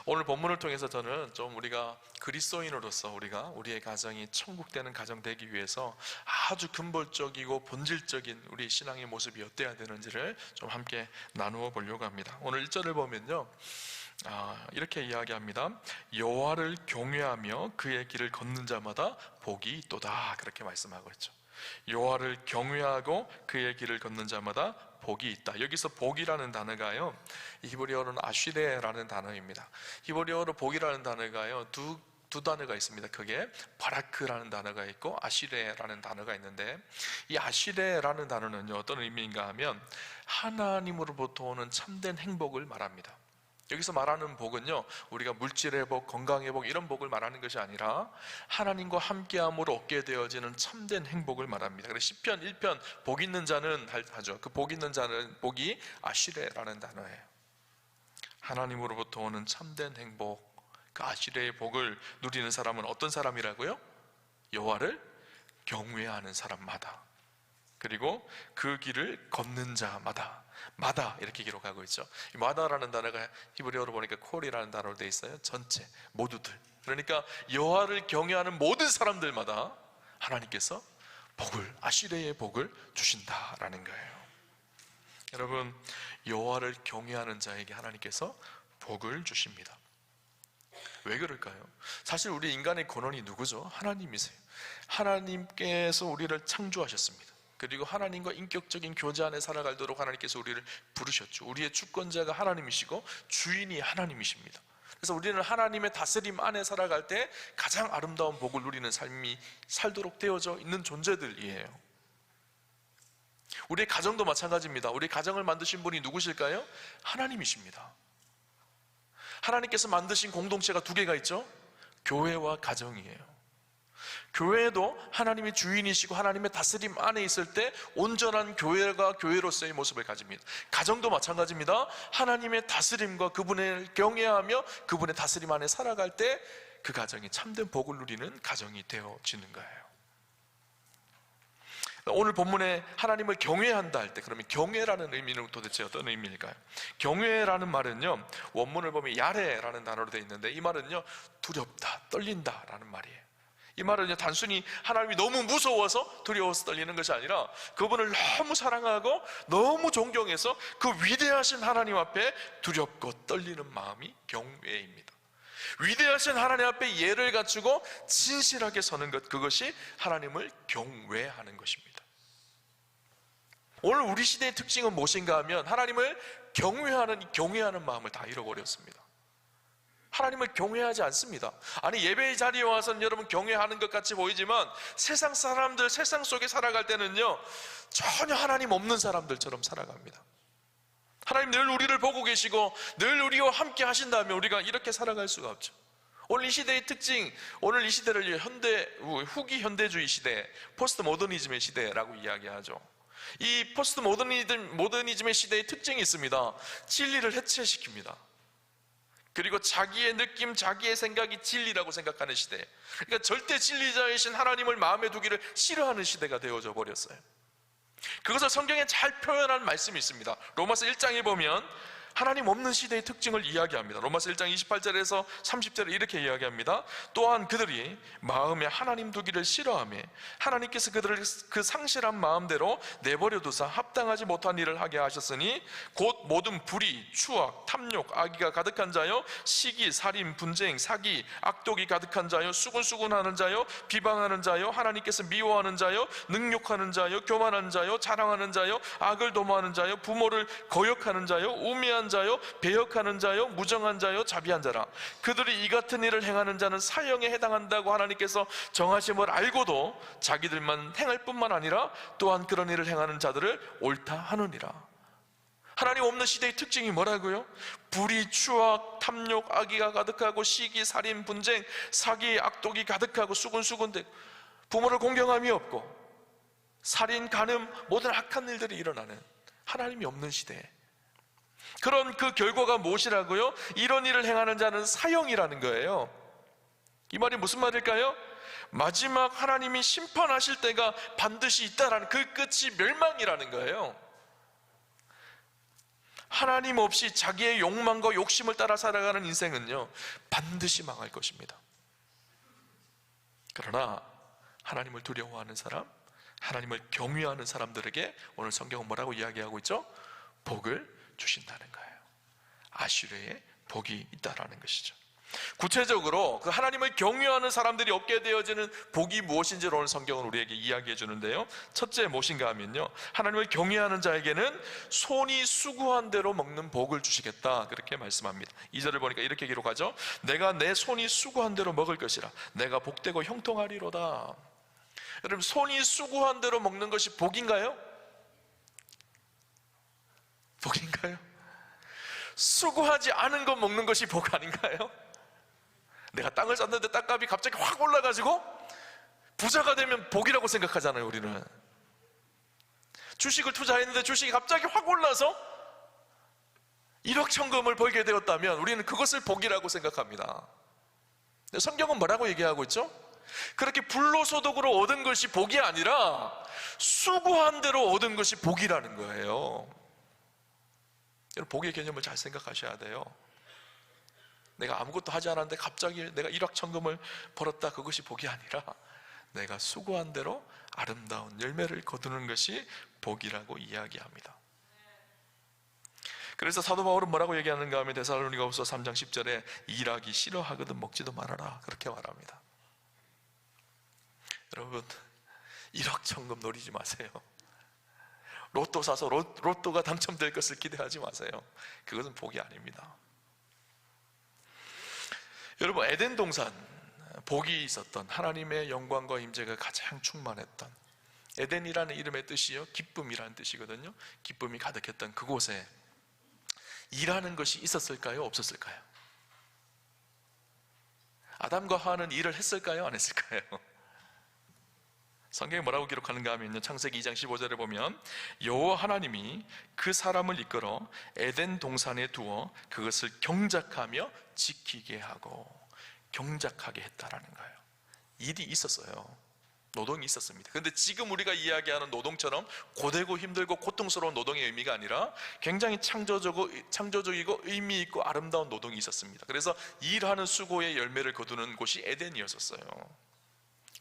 오늘 본문을 통해서 저는 좀 우리가 그리스도인으로서 우리의 가정이 천국 되는 가정 되기 위해서 아주 근본적이고 본질적인 우리 신앙의 모습이 어때야 되는지를 좀 함께 나누어 보려고 합니다. 오늘 1절을 보면요, 이렇게 이야기합니다. 여호와를 경외하며 그의 길을 걷는 자마다 복이 있도다, 그렇게 말씀하고 있죠. 여호와를 경외하고 그의 길을 걷는 자마다 복이 있다. 여기서 복이라는 단어가요, 히브리어로는 아쉬레라는 단어입니다. 히브리어로 복이라는 단어가요, 두 단어가 있습니다. 그게 바라크라는 단어가 있고 아시레라는 단어가 있는데, 이 아시레라는 단어는요, 어떤 의미인가 하면 하나님으로부터 오는 참된 행복을 말합니다. 여기서 말하는 복은요, 우리가 물질의 복, 건강의 복, 이런 복을 말하는 것이 아니라 하나님과 함께함으로 얻게 되어지는 참된 행복을 말합니다. 그래서 시편 1편 복 있는 자는 하죠. 그 복 있는 자는 복이 아시레라는 단어예요. 하나님으로부터 오는 참된 행복, 그 아시레의 복을 누리는 사람은 어떤 사람이라고요? 여호와를 경외하는 사람마다, 그리고 그 길을 걷는 자마다, 마다 이렇게 기록하고 있죠. 이 마다라는 단어가 히브리어로 보니까 콜이라는 단어로 되어 있어요. 전체, 모두들. 그러니까 여호와를 경외하는 모든 사람들마다 하나님께서 복을, 아시레의 복을 주신다라는 거예요. 여러분, 여호와를 경외하는 자에게 하나님께서 복을 주십니다. 왜 그럴까요? 사실 우리 인간의 근원이 누구죠? 하나님이세요. 하나님께서 우리를 창조하셨습니다. 그리고 하나님과 인격적인 교제 안에 살아가도록 하나님께서 우리를 부르셨죠. 우리의 주권자가 하나님이시고 주인이 하나님이십니다. 그래서 우리는 하나님의 다스림 안에 살아갈 때 가장 아름다운 복을 누리는 삶이 살도록 되어져 있는 존재들이에요. 우리의 가정도 마찬가지입니다. 우리 가정을 만드신 분이 누구실까요? 하나님이십니다. 하나님께서 만드신 공동체가 두 개가 있죠. 교회와 가정이에요. 교회도 하나님의 주인이시고 하나님의 다스림 안에 있을 때 온전한 교회가 교회로서의 모습을 가집니다. 가정도 마찬가지입니다. 하나님의 다스림과 그분을 경외하며 그분의 다스림 안에 살아갈 때 그 가정이 참된 복을 누리는 가정이 되어지는 거예요. 오늘 본문에 하나님을 경외한다 할 때, 그러면 경외라는 의미는 도대체 어떤 의미일까요? 경외라는 말은요, 원문을 보면 야레라는 단어로 되어 있는데, 이 말은요, 두렵다, 떨린다 라는 말이에요. 이 말은 단순히 하나님이 너무 무서워서 두려워서 떨리는 것이 아니라 그분을 너무 사랑하고 너무 존경해서 그 위대하신 하나님 앞에 두렵고 떨리는 마음이 경외입니다. 위대하신 하나님 앞에 예를 갖추고 진실하게 서는 것, 그것이 하나님을 경외하는 것입니다. 오늘 우리 시대의 특징은 무엇인가 하면 하나님을 경외하는 마음을 다 잃어버렸습니다. 하나님을 경외하지 않습니다. 아니, 예배의 자리에 와서는 여러분 경외하는 것 같이 보이지만 세상 사람들, 세상 속에 살아갈 때는요, 전혀 하나님 없는 사람들처럼 살아갑니다. 하나님 늘 우리를 보고 계시고 늘 우리와 함께 하신다면 우리가 이렇게 살아갈 수가 없죠. 오늘 이 시대의 특징, 오늘 이 시대를 후기 현대주의 시대, 포스트 모더니즘의 시대라고 이야기하죠. 이 포스트 모더니즘의 시대의 특징이 있습니다. 진리를 해체시킵니다. 그리고 자기의 느낌, 자기의 생각이 진리라고 생각하는 시대. 그러니까 절대 진리자이신 하나님을 마음에 두기를 싫어하는 시대가 되어져 버렸어요. 그것을 성경에 잘 표현한 말씀이 있습니다. 로마서 1장에 보면 하나님 없는 시대의 특징을 이야기합니다. 로마서 1장 28절에서 30절에 이렇게 이야기합니다. 또한 그들이 마음에 하나님 두기를 싫어하며 하나님께서 그들을 그 상실한 마음대로 내버려 두사 합당하지 못한 일을 하게 하셨으니 곧 모든 불의, 추악, 탐욕, 악의가 가득한 자요, 시기, 살인, 분쟁, 사기, 악독이 가득한 자요, 수군수군하는 자요, 비방하는 자요, 하나님께서 미워하는 자요, 능욕하는 자요, 교만한 자요, 자랑하는 자요, 악을 도모하는 자요, 부모를 거역하는 자요, 우매한 자요, 배역하는 자요, 무정한 자요, 자비한 자라. 그들이 이 같은 일을 행하는 자는 사형에 해당한다고 하나님께서 정하심을 알고도 자기들만 행할 뿐만 아니라 또한 그런 일을 행하는 자들을 옳다 하느니라. 하나님 없는 시대의 특징이 뭐라고요? 불의, 추악, 탐욕, 악의가 가득하고 시기, 살인, 분쟁, 사기, 악독이 가득하고 수군수군되고 부모를 공경함이 없고 살인, 간음, 모든 악한 일들이 일어나는 하나님이 없는 시대에, 그런 그 결과가 무엇이라고요? 이런 일을 행하는 자는 사형이라는 거예요. 이 말이 무슨 말일까요? 마지막 하나님이 심판하실 때가 반드시 있다라는, 그 끝이 멸망이라는 거예요. 하나님 없이 자기의 욕망과 욕심을 따라 살아가는 인생은요, 반드시 망할 것입니다. 그러나 하나님을 두려워하는 사람, 하나님을 경외하는 사람들에게 오늘 성경은 뭐라고 이야기하고 있죠? 복을 주신다는 거예요. 아시르의 복이 있다라는 것이죠. 구체적으로 그 하나님을 경외하는 사람들이 얻게 되어지는 복이 무엇인지를 오늘 성경은 우리에게 이야기해 주는데요, 첫째 무엇인가 하면요, 하나님을 경외하는 자에게는 손이 수고한 대로 먹는 복을 주시겠다, 그렇게 말씀합니다. 2절을 보니까 이렇게 기록하죠. 내가 내 손이 수고한 대로 먹을 것이라 내가 복되고 형통하리로다. 여러분, 손이 수고한 대로 먹는 것이 복인가요? 복인가요? 수고하지 않은 것 먹는 것이 복 아닌가요? 내가 땅을 샀는데 땅값이 갑자기 확 올라가지고 부자가 되면 복이라고 생각하잖아요. 우리는 주식을 투자했는데 주식이 갑자기 확 올라서 1억 천금을 벌게 되었다면 우리는 그것을 복이라고 생각합니다. 성경은 뭐라고 얘기하고 있죠? 그렇게 불로소득으로 얻은 것이 복이 아니라 수고한 대로 얻은 것이 복이라는 거예요. 여러분, 복의 개념을 잘 생각하셔야 돼요. 내가 아무것도 하지 않았는데 갑자기 내가 1억 천금을 벌었다, 그것이 복이 아니라 내가 수고한 대로 아름다운 열매를 거두는 것이 복이라고 이야기합니다. 그래서 사도 바울은 뭐라고 얘기하는가 하면 데살로니가후서 3장 10절에 일하기 싫어하거든 먹지도 말아라, 그렇게 말합니다. 여러분, 1억 천금 노리지 마세요. 로또 사서 로또가 당첨될 것을 기대하지 마세요. 그것은 복이 아닙니다. 여러분, 에덴 동산, 복이 있었던, 하나님의 영광과 임재가 가장 충만했던, 에덴이라는 이름의 뜻이요, 기쁨이라는 뜻이거든요. 기쁨이 가득했던 그곳에 일하는 것이 있었을까요? 없었을까요? 아담과 하와는 일을 했을까요? 안 했을까요? 성경에 뭐라고 기록하는가 하면요, 창세기 2장 15절에 보면 여호와 하나님이 그 사람을 이끌어 에덴 동산에 두어 그것을 경작하며 지키게 하고 경작하게 했다라는 거예요. 일이 있었어요. 노동이 있었습니다. 그런데 지금 우리가 이야기하는 노동처럼 고되고 힘들고 고통스러운 노동의 의미가 아니라 굉장히 창조적이고 의미 있고 아름다운 노동이 있었습니다. 그래서 일하는 수고의 열매를 거두는 곳이 에덴이었었어요.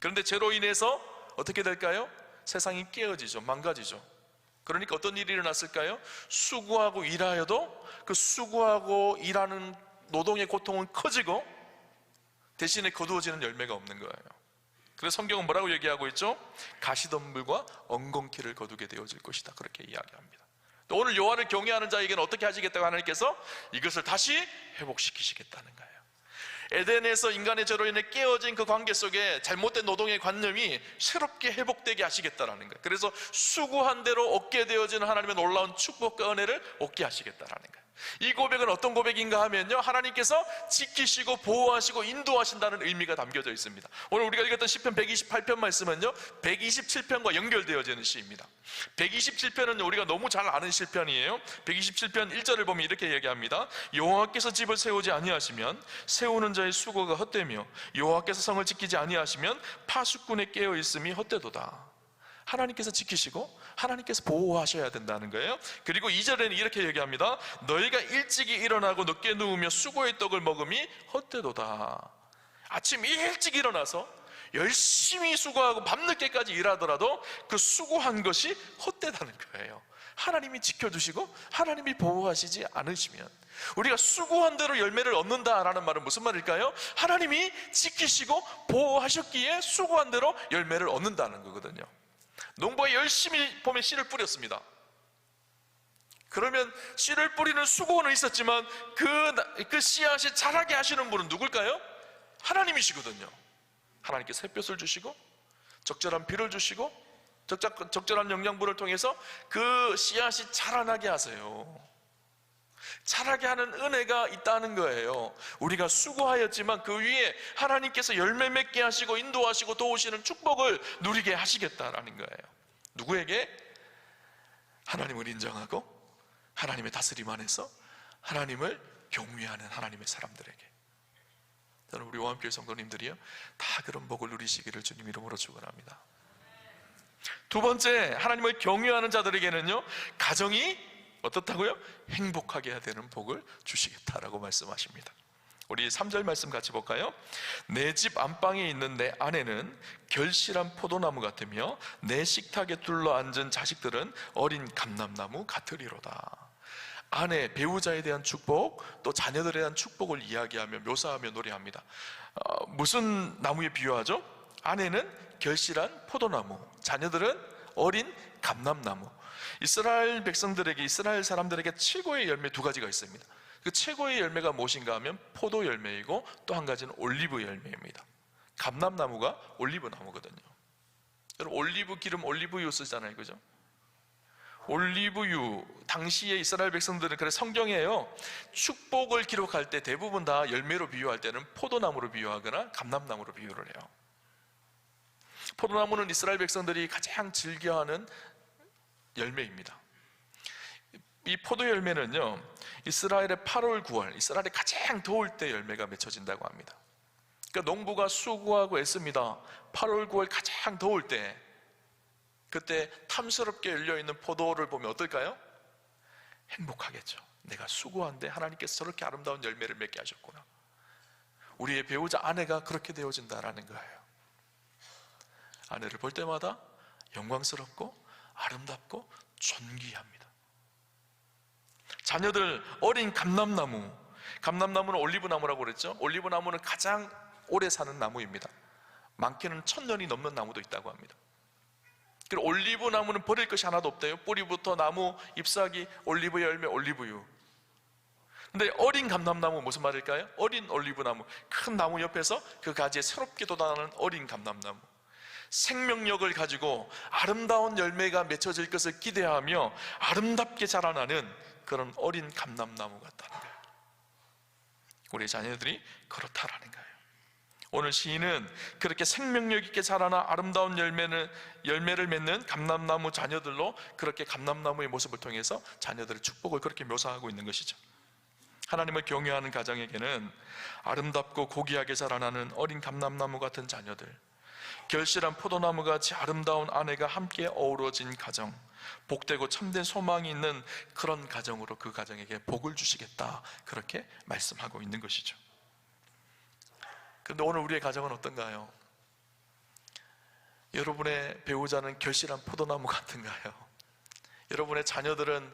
그런데 죄로 인해서 어떻게 될까요? 세상이 깨어지죠. 망가지죠. 그러니까 어떤 일이 일어났을까요? 수고하고 일하여도 그 수고하고 일하는 노동의 고통은 커지고 대신에 거두어지는 열매가 없는 거예요. 그래서 성경은 뭐라고 얘기하고 있죠? 가시덤불과 엉겅퀴를 거두게 되어질 것이다, 그렇게 이야기합니다. 또 오늘 여호와를 경외하는 자에게는 어떻게 하시겠다고 하나님께서 이것을 다시 회복시키시겠다는 거예요. 에덴에서 인간의 죄로 인해 깨어진 그 관계 속에 잘못된 노동의 관념이 새롭게 회복되게 하시겠다라는 거예요. 그래서 수고한 대로 얻게 되어지는 하나님의 놀라운 축복과 은혜를 얻게 하시겠다라는 거예요. 이 고백은 어떤 고백인가 하면요, 하나님께서 지키시고 보호하시고 인도하신다는 의미가 담겨져 있습니다. 오늘 우리가 읽었던 시편 128편 말씀은요 127편과 연결되어지는 시입니다. 127편은 우리가 너무 잘 아는 시편이에요. 127편 1절을 보면 이렇게 얘기합니다. 여호와께서 집을 세우지 아니하시면 세우는 자의 수고가 헛되며 여호와께서 성을 지키지 아니하시면 파수꾼의 깨어있음이 헛되도다. 하나님께서 지키시고 하나님께서 보호하셔야 된다는 거예요. 그리고 2절에는 이렇게 얘기합니다. 너희가 일찍이 일어나고 늦게 누우며 수고의 떡을 먹음이 헛되도다. 아침 일찍 일어나서 열심히 수고하고 밤늦게까지 일하더라도 그 수고한 것이 헛되다는 거예요. 하나님이 지켜주시고 하나님이 보호하시지 않으시면 우리가 수고한 대로 열매를 얻는다라는 말은 무슨 말일까요? 하나님이 지키시고 보호하셨기에 수고한 대로 열매를 얻는다는 거거든요. 농부가 열심히 봄에 씨를 뿌렸습니다. 그러면 씨를 뿌리는 수고는 있었지만 그 씨앗이 자라게 하시는 분은 누굴까요? 하나님이시거든요. 하나님께서 햇볕을 주시고 적절한 비를 주시고 적절한 영양분을 통해서 그 씨앗이 자라나게 하세요. 자라게 하는 은혜가 있다는 거예요. 우리가 수고하였지만 그 위에 하나님께서 열매 맺게 하시고 인도하시고 도우시는 축복을 누리게 하시겠다라는 거예요. 누구에게? 하나님을 인정하고 하나님의 다스림 안에서 하나님을 경외하는 하나님의 사람들에게. 저는 우리 오한교회 성도님들이요 다 그런 복을 누리시기를 주님 이름으로 축원합니다. 두 번째, 하나님을 경외하는 자들에게는요 가정이 어떻다고요? 행복하게 해야 되는 복을 주시겠다라고 말씀하십니다. 우리 3절 말씀 같이 볼까요? 내 집 안방에 있는 내 아내는 결실한 포도나무 같으며 내 식탁에 둘러앉은 자식들은 어린 감람나무 같으리로다. 아내, 배우자에 대한 축복, 또 자녀들에 대한 축복을 이야기하며 묘사하며 노래합니다. 무슨 나무에 비유하죠? 아내는 결실한 포도나무, 자녀들은 어린 감람나무. 이스라엘 백성들에게, 이스라엘 사람들에게 최고의 열매 두 가지가 있습니다. 그 최고의 열매가 무엇인가 하면 포도 열매이고, 또 한 가지는 올리브 열매입니다. 감람나무가 올리브 나무거든요. 여러분, 올리브 기름, 올리브유 쓰잖아요, 그죠? 올리브유, 당시에 이스라엘 백성들은, 그래 성경에요, 축복을 기록할 때 대부분 다 열매로 비유할 때는 포도나무로 비유하거나 감람나무로 비유를 해요. 포도나무는 이스라엘 백성들이 가장 즐겨하는 열매입니다. 이 포도 열매는요, 이스라엘의 8월, 9월, 이스라엘이 가장 더울 때 열매가 맺혀진다고 합니다. 그러니까 농부가 수고하고 애씁니다. 8월, 9월 가장 더울 때, 그때 탐스럽게 열려있는 포도를 보면 어떨까요? 행복하겠죠. 내가 수고한데 하나님께서 저렇게 아름다운 열매를 맺게 하셨구나. 우리의 배우자 아내가 그렇게 되어진다라는 거예요. 아내를 볼 때마다 영광스럽고 아름답고 존귀합니다. 자녀들 어린 감람나무, 감람나무는 올리브나무라고 그랬죠. 올리브나무는 가장 오래 사는 나무입니다. 많게는 1000년이 넘는 나무도 있다고 합니다. 그리고 올리브나무는 버릴 것이 하나도 없대요. 뿌리부터 나무, 잎사귀, 올리브 열매, 올리브유. 근데 어린 감람나무 무슨 말일까요? 어린 올리브나무, 큰 나무 옆에서 그 가지에 새롭게 돋아나는 어린 감람나무. 생명력을 가지고 아름다운 열매가 맺혀질 것을 기대하며 아름답게 자라나는 그런 어린 감람나무 같다는 거예요. 우리 자녀들이 그렇다라는 거예요. 오늘 시인은 그렇게 생명력 있게 자라나 아름다운 열매를 맺는 감람나무 자녀들로, 그렇게 감람나무의 모습을 통해서 자녀들의 축복을 그렇게 묘사하고 있는 것이죠. 하나님을 경외하는 가정에게는 아름답고 고귀하게 자라나는 어린 감람나무 같은 자녀들, 결실한 포도나무같이 아름다운 아내가 함께 어우러진 가정, 복되고 참된 소망이 있는 그런 가정으로 그 가정에게 복을 주시겠다, 그렇게 말씀하고 있는 것이죠. 그런데 오늘 우리의 가정은 어떤가요? 여러분의 배우자는 결실한 포도나무 같은가요? 여러분의 자녀들은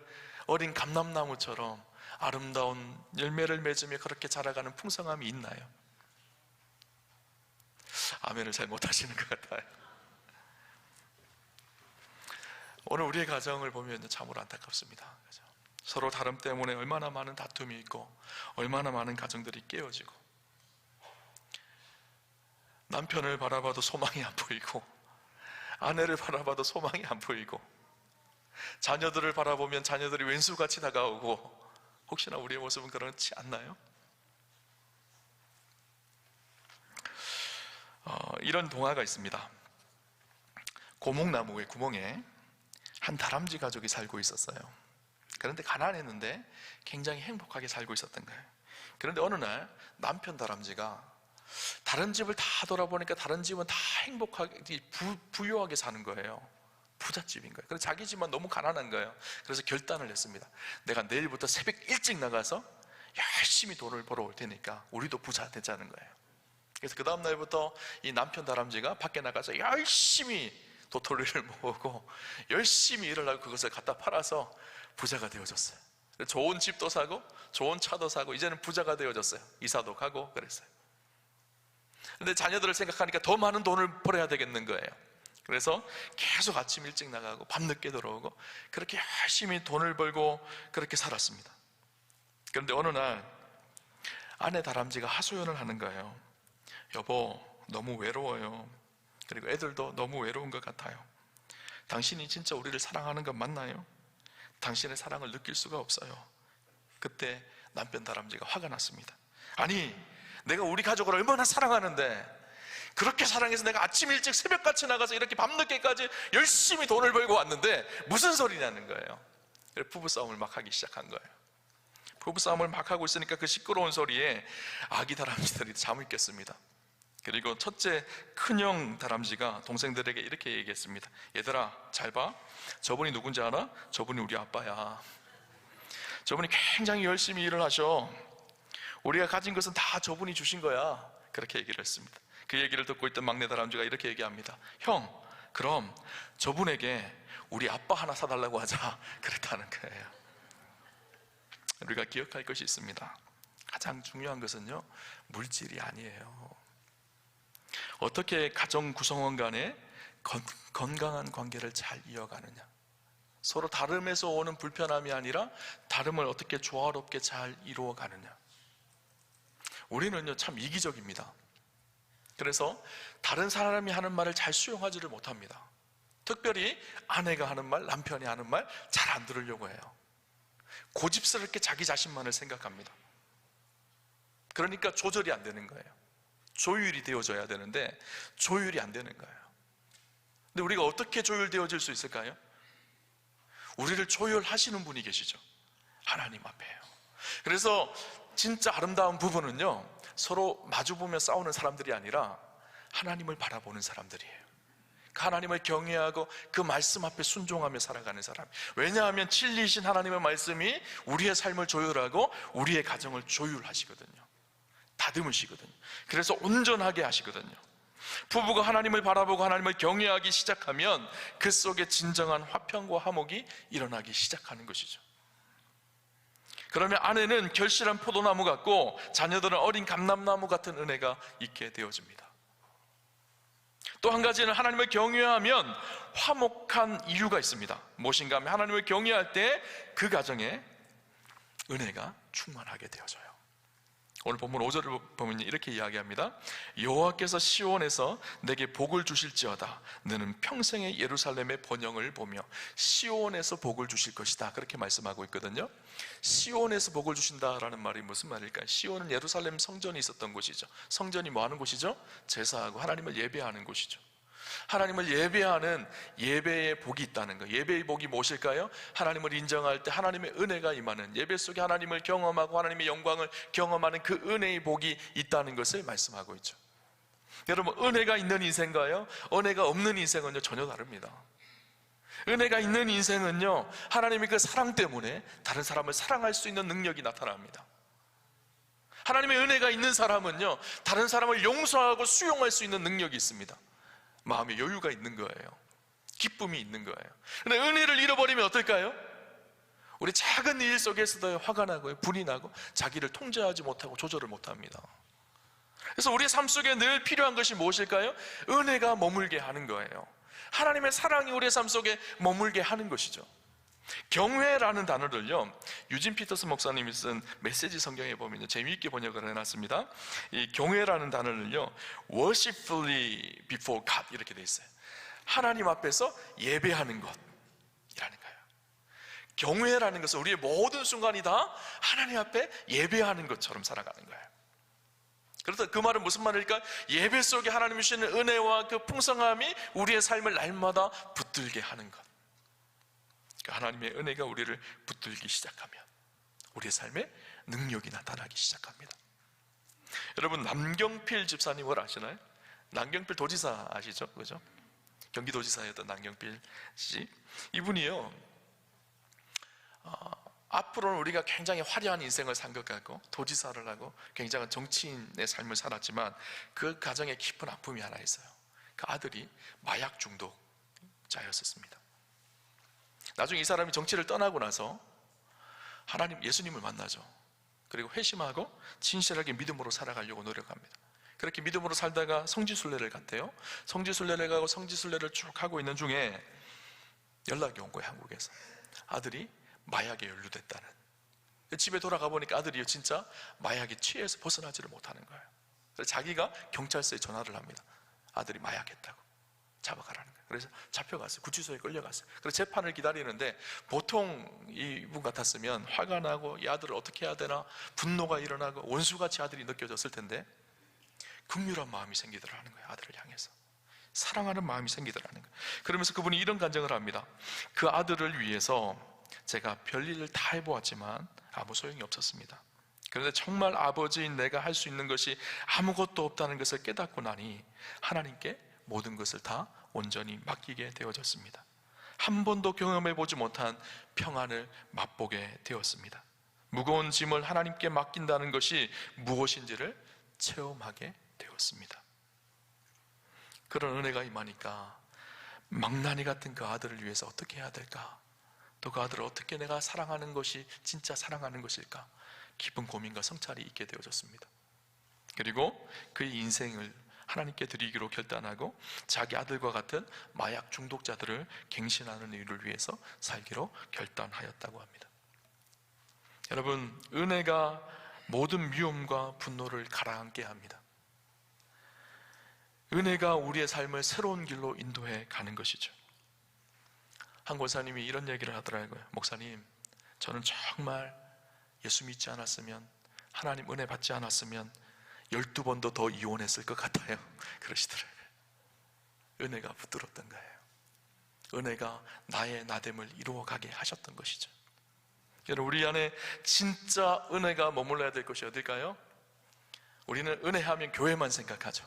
어린 감람나무처럼 아름다운 열매를 맺으며 그렇게 자라가는 풍성함이 있나요? 아멘을 잘 못하시는 것 같아요. 오늘 우리의 가정을 보면 참으로 안타깝습니다. 그죠? 서로 다름 때문에 얼마나 많은 다툼이 있고, 얼마나 많은 가정들이 깨어지고, 남편을 바라봐도 소망이 안 보이고, 아내를 바라봐도 소망이 안 보이고, 자녀들을 바라보면 자녀들이 왼수같이 다가오고, 혹시나 우리의 모습은 그렇지 않나요? 이런 동화가 있습니다. 고목나무의 구멍에 한 다람쥐 가족이 살고 있었어요. 그런데 가난했는데 굉장히 행복하게 살고 있었던 거예요. 그런데 어느 날 남편 다람쥐가 다른 집을 다 돌아보니까 다른 집은 다 행복하게, 부유하게 사는 거예요. 부잣집인 거예요. 그래서 자기 집만 너무 가난한 거예요. 그래서 결단을 했습니다. 내가 내일부터 새벽 일찍 나가서 열심히 돈을 벌어올 테니까 우리도 부자 되자는 거예요. 그래서 그 다음 날부터 이 남편 다람쥐가 밖에 나가서 열심히 도토리를 모으고 열심히 일을 하고 그것을 갖다 팔아서 부자가 되어졌어요. 좋은 집도 사고 좋은 차도 사고 이제는 부자가 되어졌어요. 이사도 가고 그랬어요. 그런데 자녀들을 생각하니까 더 많은 돈을 벌어야 되겠는 거예요. 그래서 계속 아침 일찍 나가고 밤늦게 들어오고 그렇게 열심히 돈을 벌고 그렇게 살았습니다. 그런데 어느 날 아내 다람쥐가 하소연을 하는 거예요. 여보, 너무 외로워요. 그리고 애들도 너무 외로운 것 같아요. 당신이 진짜 우리를 사랑하는 건 맞나요? 당신의 사랑을 느낄 수가 없어요. 그때 남편 다람쥐가 화가 났습니다. 아니, 내가 우리 가족을 얼마나 사랑하는데 그렇게 사랑해서 내가 아침 일찍 새벽같이 나가서 이렇게 밤늦게까지 열심히 돈을 벌고 왔는데 무슨 소리냐는 거예요. 그래서 부부싸움을 막 하기 시작한 거예요. 부부싸움을 막 하고 있으니까 그 시끄러운 소리에 아기 다람쥐들이 잠을 깼습니다. 그리고 첫째 큰형 다람쥐가 동생들에게 이렇게 얘기했습니다. 얘들아, 잘 봐. 저분이 누군지 알아? 저분이 우리 아빠야. 저분이 굉장히 열심히 일을 하셔. 우리가 가진 것은 다 저분이 주신 거야. 그렇게 얘기를 했습니다. 그 얘기를 듣고 있던 막내 다람쥐가 이렇게 얘기합니다. 형, 그럼 저분에게 우리 아빠 하나 사달라고 하자. 그랬다는 거예요. 우리가 기억할 것이 있습니다. 가장 중요한 것은요, 물질이 아니에요. 어떻게 가정 구성원 간에 건강한 관계를 잘 이어가느냐, 서로 다름에서 오는 불편함이 아니라 다름을 어떻게 조화롭게 잘 이루어가느냐. 우리는요 참 이기적입니다. 그래서 다른 사람이 하는 말을 잘 수용하지를 못합니다. 특별히 아내가 하는 말, 남편이 하는 말 잘 안 들으려고 해요. 고집스럽게 자기 자신만을 생각합니다. 그러니까 조절이 안 되는 거예요. 조율이 되어져야 되는데 조율이 안 되는 거예요. 근데 우리가 어떻게 조율되어질 수 있을까요? 우리를 조율하시는 분이 계시죠. 하나님 앞에요. 그래서 진짜 아름다운 부부는요, 서로 마주보며 싸우는 사람들이 아니라 하나님을 바라보는 사람들이에요. 하나님을 경외하고 그 말씀 앞에 순종하며 살아가는 사람. 왜냐하면 진리이신 하나님의 말씀이 우리의 삶을 조율하고 우리의 가정을 조율하시거든요. 다듬으시거든요. 그래서 온전하게 하시거든요. 부부가 하나님을 바라보고 하나님을 경외하기 시작하면 그 속에 진정한 화평과 화목이 일어나기 시작하는 것이죠. 그러면 아내는 결실한 포도나무 같고 자녀들은 어린 감람나무 같은 은혜가 있게 되어집니다. 또 한 가지는 하나님을 경외하면 화목한 이유가 있습니다. 무엇인가 하면 하나님을 경외할 때 그 가정에 은혜가 충만하게 되어져요. 오늘 본문 5절을 보면 이렇게 이야기합니다. 여호와께서 시온에서 내게 복을 주실지어다. 너는 평생의 예루살렘의 번영을 보며 시온에서 복을 주실 것이다. 그렇게 말씀하고 있거든요. 시온에서 복을 주신다라는 말이 무슨 말일까요? 시온은 예루살렘 성전이 있었던 곳이죠. 성전이 뭐 하는 곳이죠? 제사하고 하나님을 예배하는 곳이죠. 하나님을 예배하는 예배의 복이 있다는 거예요. 예배의 복이 무엇일까요? 하나님을 인정할 때 하나님의 은혜가 임하는, 예배 속에 하나님을 경험하고 하나님의 영광을 경험하는 그 은혜의 복이 있다는 것을 말씀하고 있죠. 여러분, 은혜가 있는 인생과요, 은혜가 없는 인생은요 전혀 다릅니다. 은혜가 있는 인생은요, 하나님의 그 사랑 때문에 다른 사람을 사랑할 수 있는 능력이 나타납니다. 하나님의 은혜가 있는 사람은요, 다른 사람을 용서하고 수용할 수 있는 능력이 있습니다. 마음에 여유가 있는 거예요. 기쁨이 있는 거예요. 그런데 은혜를 잃어버리면 어떨까요? 우리 작은 일 속에서도 화가 나고 분이 나고 자기를 통제하지 못하고 조절을 못합니다. 그래서 우리의 삶 속에 늘 필요한 것이 무엇일까요? 은혜가 머물게 하는 거예요. 하나님의 사랑이 우리의 삶 속에 머물게 하는 것이죠. 경외라는 단어를요, 유진 피터스 목사님이 쓴 메시지 성경에 보면 재미있게 번역을 해놨습니다. 이 경외라는 단어를요, worshipfully before God 이렇게 돼 있어요. 하나님 앞에서 예배하는 것이라는 거예요. 경외라는 것은 우리의 모든 순간이 다 하나님 앞에 예배하는 것처럼 살아가는 거예요. 그래서 그 말은 무슨 말일까? 예배 속에 하나님이 주시는 은혜와 그 풍성함이 우리의 삶을 날마다 붙들게 하는 것. 하나님의 은혜가 우리를 붙들기 시작하면 우리의 삶에 능력이 나타나기 시작합니다. 여러분, 남경필 집사님을 아시나요? 남경필 도지사 아시죠? 그죠? 경기도지사였던 남경필 씨. 이분이요, 앞으로는 우리가 굉장히 화려한 인생을 산 것 같고 도지사를 하고 굉장한 정치인의 삶을 살았지만 그 가정에 깊은 아픔이 하나 있어요. 그 아들이 마약 중독자였었습니다. 나중에 이 사람이 정치를 떠나고 나서 하나님, 예수님을 만나죠. 그리고 회심하고 진실하게 믿음으로 살아가려고 노력합니다. 그렇게 믿음으로 살다가 성지순례를 갔대요. 성지순례를 가고 성지순례를 쭉 하고 있는 중에 연락이 온 거예요. 한국에서 아들이 마약에 연루됐다는. 집에 돌아가 보니까 아들이 진짜 마약에 취해서 벗어나지를 못하는 거예요. 그래서 자기가 경찰서에 전화를 합니다. 아들이 마약했다고 잡아가라는 거예요. 그래서 잡혀갔어요. 구치소에 끌려갔어요. 그래서 재판을 기다리는데 보통 이분 같았으면 화가 나고 이 아들을 어떻게 해야 되나 분노가 일어나고 원수같이 아들이 느껴졌을 텐데 긍휼한 마음이 생기더라는 거예요. 아들을 향해서 사랑하는 마음이 생기더라는 거예요. 그러면서 그분이 이런 간증을 합니다. 그 아들을 위해서 제가 별일을 다 해보았지만 아무 소용이 없었습니다. 그런데 정말 아버지인 내가 할 수 있는 것이 아무것도 없다는 것을 깨닫고 나니 하나님께 모든 것을 다 온전히 맡기게 되어졌습니다. 한 번도 경험해보지 못한 평안을 맛보게 되었습니다. 무거운 짐을 하나님께 맡긴다는 것이 무엇인지를 체험하게 되었습니다. 그런 은혜가 임하니까 망나니 같은 그 아들을 위해서 어떻게 해야 될까? 또 그 아들을 어떻게 내가 사랑하는 것이 진짜 사랑하는 것일까? 깊은 고민과 성찰이 있게 되어졌습니다. 그리고 그의 인생을 하나님께 드리기로 결단하고 자기 아들과 같은 마약 중독자들을 갱신하는 일을 위해서 살기로 결단하였다고 합니다. 여러분, 은혜가 모든 미움과 분노를 가라앉게 합니다. 은혜가 우리의 삶을 새로운 길로 인도해 가는 것이죠. 한 권사님이 이런 얘기를 하더라고요. 목사님, 저는 정말 예수 믿지 않았으면, 하나님 은혜 받지 않았으면 12번도 더 이혼했을 것 같아요. 그러시더라고요. 은혜가 붙들었던 거예요. 은혜가 나의 나됨을 이루어가게 하셨던 것이죠. 여러분, 우리 안에 진짜 은혜가 머물러야 될 것이 어딜까요? 우리는 은혜하면 교회만 생각하죠.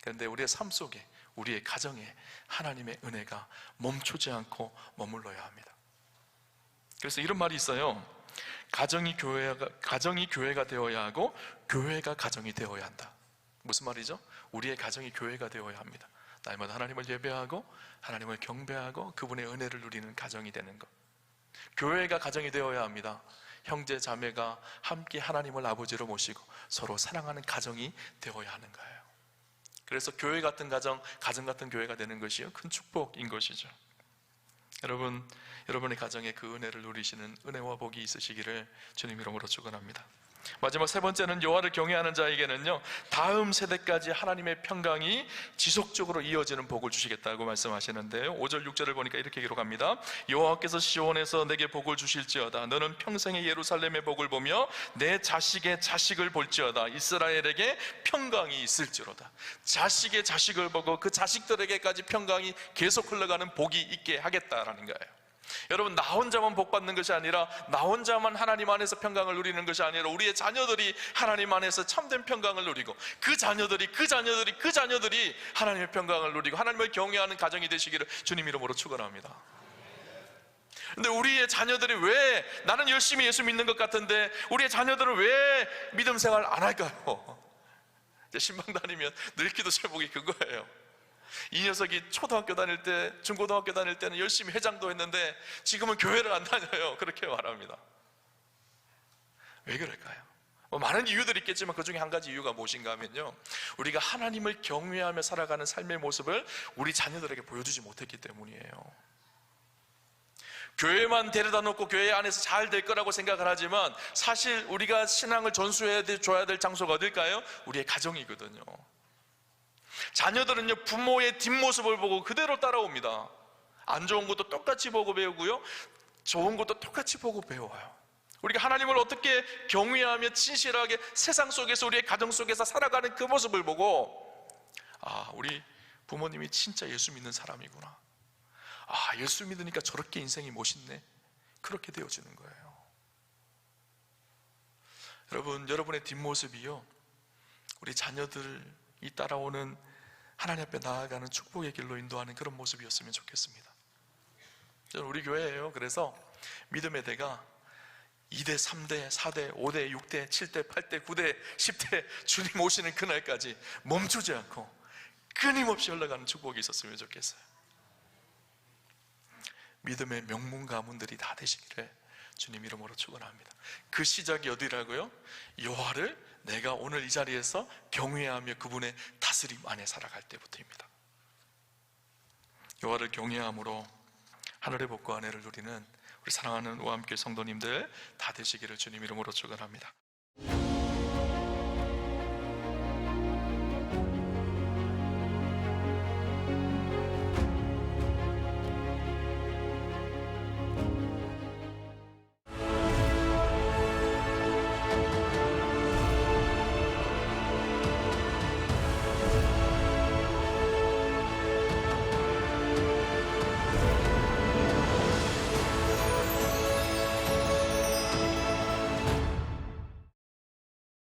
그런데 우리의 삶 속에, 우리의 가정에 하나님의 은혜가 멈추지 않고 머물러야 합니다. 그래서 이런 말이 있어요. 가정이 교회가 되어야 하고 교회가 가정이 되어야 한다. 무슨 말이죠? 우리의 가정이 교회가 되어야 합니다. 날마다 하나님을 예배하고 하나님을 경배하고 그분의 은혜를 누리는 가정이 되는 것. 교회가 가정이 되어야 합니다. 형제 자매가 함께 하나님을 아버지로 모시고 서로 사랑하는 가정이 되어야 하는 거예요. 그래서 교회 같은 가정 같은 교회가 되는 것이 큰 축복인 것이죠. 여러분, 여러분의 가정에 그 은혜를 누리시는 은혜와 복이 있으시기를 주님 이름으로 축원합니다. 마지막 세 번째는 여호와를 경외하는 자에게는요, 다음 세대까지 하나님의 평강이 지속적으로 이어지는 복을 주시겠다고 말씀하시는데요, 5절 6절을 보니까 이렇게 기록합니다. 여호와께서 시온에서 내게 복을 주실지어다. 너는 평생의 예루살렘의 복을 보며 내 자식의 자식을 볼지어다. 이스라엘에게 평강이 있을지로다. 자식의 자식을 보고 그 자식들에게까지 평강이 계속 흘러가는 복이 있게 하겠다라는 거예요. 여러분, 나 혼자만 복 받는 것이 아니라, 나 혼자만 하나님 안에서 평강을 누리는 것이 아니라 우리의 자녀들이 하나님 안에서 참된 평강을 누리고 그 자녀들이 하나님의 평강을 누리고 하나님을 경외하는 가정이 되시기를 주님 이름으로 축원합니다. 근데 우리의 자녀들이 왜, 나는 열심히 예수 믿는 것 같은데 우리의 자녀들은 왜 믿음 생활 안 할까요? 이제 신방 다니면 늘 기도 제목이 그거예요. 이 녀석이 초등학교 다닐 때, 중고등학교 다닐 때는 열심히 회장도 했는데 지금은 교회를 안 다녀요. 그렇게 말합니다. 왜 그럴까요? 많은 이유들이 있겠지만 그 중에 한 가지 이유가 무엇인가 하면요, 우리가 하나님을 경외하며 살아가는 삶의 모습을 우리 자녀들에게 보여주지 못했기 때문이에요. 교회만 데려다 놓고 교회 안에서 잘 될 거라고 생각을 하지만 사실 우리가 신앙을 전수해줘야 될 장소가 어딜까요? 우리의 가정이거든요. 자녀들은요, 부모의 뒷모습을 보고 그대로 따라옵니다. 안 좋은 것도 똑같이 보고 배우고요, 좋은 것도 똑같이 보고 배워요. 우리가 하나님을 어떻게 경외하며 진실하게 세상 속에서, 우리의 가정 속에서 살아가는 그 모습을 보고, 아, 우리 부모님이 진짜 예수 믿는 사람이구나, 아, 예수 믿으니까 저렇게 인생이 멋있네, 그렇게 되어지는 거예요. 여러분, 여러분의 뒷모습이요, 우리 자녀들이 따라오는 하나님 앞에 나아가는 축복의 길로 인도하는 그런 모습이었으면 좋겠습니다. 저는 우리 교회예요. 그래서 믿음의 대가 2대, 3대, 4대, 5대, 6대, 7대, 8대, 9대, 10대 주님 오시는 그날까지 멈추지 않고 끊임없이 흘러가는 축복이 있었으면 좋겠어요. 믿음의 명문 가문들이 다 되시기를 주님 이름으로 축원합니다. 그 시작이 어디라고요? 여호와를 내가 오늘 이 자리에서 경외하며 그분의 다스림 안에 살아갈 때부터입니다. 여호와를 경외함으로 하늘의 복과 은혜를 누리는 우리 사랑하는 오함교회 성도님들 다 되시기를 주님 이름으로 축원합니다.